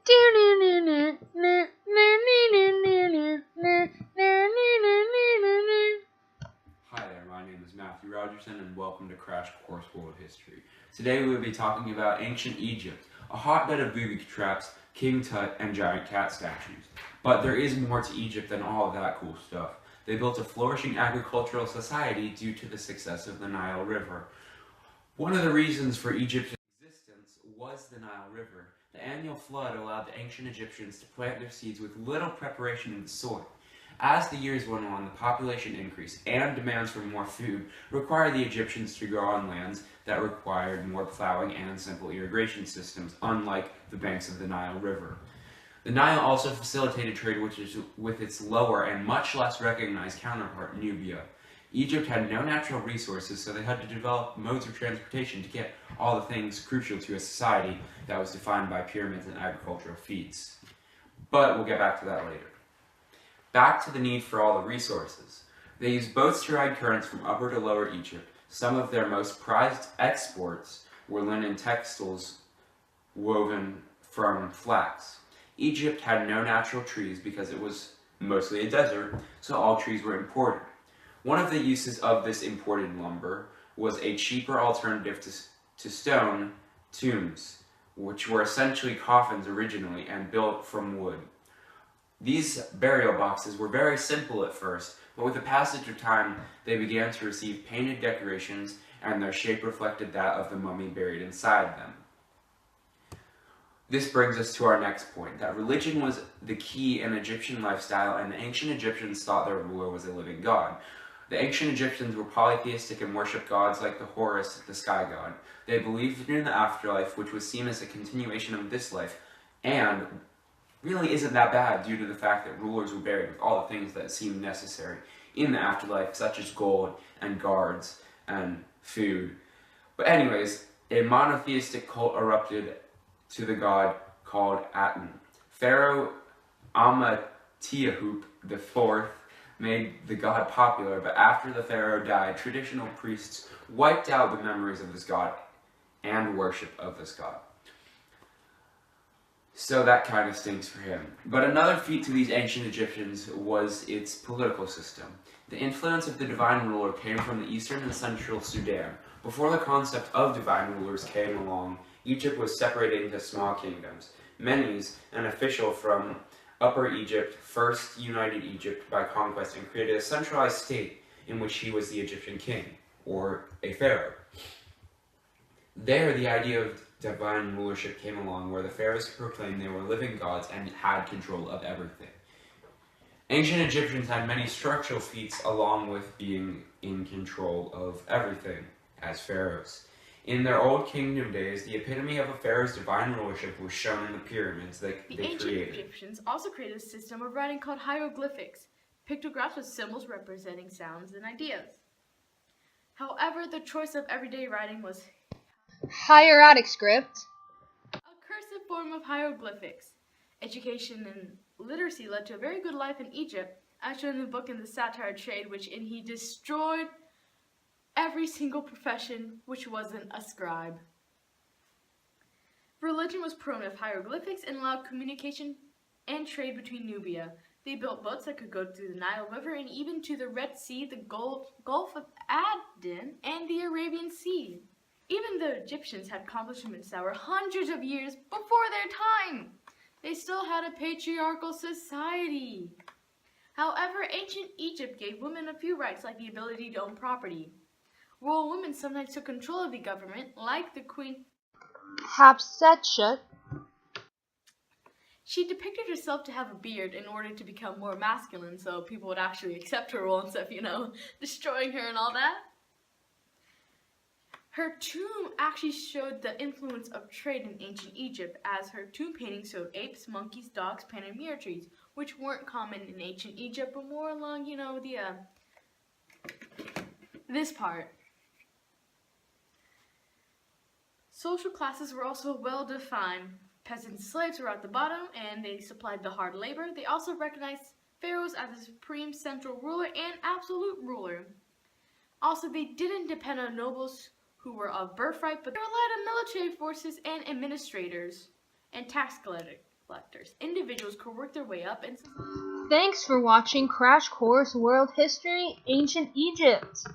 Hi there, my name is Matthew Rogerson and welcome to Crash Course World History. Today we will be talking about ancient Egypt, a hotbed of booby traps, King Tut, and giant cat statues. But there is more to Egypt than all of that cool stuff. They built a flourishing agricultural society due to the success of the Nile River. One of the reasons for Egypt's existence was the Nile River. The annual flood allowed the ancient Egyptians to plant their seeds with little preparation in the soil. As the years went on, the population increased and demands for more food required the Egyptians to grow on lands that required more plowing and simple irrigation systems, unlike the banks of the Nile River. The Nile also facilitated trade with its lower and much less recognized counterpart, Nubia. Egypt had no natural resources, so they had to develop modes of transportation to get all the things crucial to a society that was defined by pyramids and agricultural feats. But we'll get back to that later. Back to the need for all the resources. They used boats to ride currents from Upper to Lower Egypt. Some of their most prized exports were linen textiles woven from flax. Egypt had no natural trees because it was mostly a desert, so all trees were imported. One of the uses of this imported lumber was a cheaper alternative to stone tombs, which were essentially coffins originally and built from wood. These burial boxes were very simple at first, but with the passage of time, they began to receive painted decorations, and their shape reflected that of the mummy buried inside them. This brings us to our next point, that religion was the key in Egyptian lifestyle, and the ancient Egyptians thought their ruler was a living god. The ancient Egyptians were polytheistic and worshipped gods like the Horus, the sky god. They believed in the afterlife, which was seen as a continuation of this life, and really isn't that bad due to the fact that rulers were buried with all the things that seemed necessary in the afterlife, such as gold and guards and food. But anyways, a monotheistic cult erupted to the god called Aten. Pharaoh Amenhotep IV made the god popular, but after the pharaoh died, traditional priests wiped out the memories of this god and worship of this god. So that kind of stinks for him. But another feat to these ancient Egyptians was its political system. The influence of the divine ruler came from the eastern and central Sudan. Before the concept of divine rulers came along, Egypt was separated into small kingdoms. Menes, an official from Upper Egypt, first united Egypt by conquest and created a centralized state in which he was the Egyptian king, or a pharaoh. There, the idea of divine rulership came along, where the pharaohs proclaimed they were living gods and had control of everything. Ancient Egyptians had many structural feats along with being in control of everything as pharaohs. In their old kingdom days, the epitome of a pharaoh's divine rulership was shown in the pyramids that they created. The ancient Egyptians also created a system of writing called hieroglyphics, pictographs with symbols representing sounds and ideas. However, the choice of everyday writing was hieratic script, a cursive form of hieroglyphics. Education and literacy led to a very good life in Egypt, as shown in the book In the Satire Trade, which he destroyed every single profession which wasn't a scribe. Religion was primitive hieroglyphics and allowed communication and trade between Nubia. They built boats that could go through the Nile River and even to the Red Sea, the Gulf of Aden, and the Arabian Sea. Even the Egyptians had accomplishments that were hundreds of years before their time. They still had a patriarchal society. However, ancient Egypt gave women a few rights, like the ability to own property. Royal women sometimes took control of the government, like the Queen Hatshepsut. She depicted herself to have a beard in order to become more masculine, so people would actually accept her role instead of, destroying her and all that. Her tomb actually showed the influence of trade in ancient Egypt, as her tomb paintings showed apes, monkeys, dogs, panamere trees, which weren't common in ancient Egypt, but more along, this part. Social classes were also well defined. Peasants and slaves were at the bottom, and they supplied the hard labor. They also recognized pharaohs as the supreme central ruler and absolute ruler. Also, they didn't depend on nobles who were of birthright, but they relied on military forces and administrators and tax collectors. collectors. Individuals could work their way up and Thanks for watching Crash Course World History, Ancient Egypt.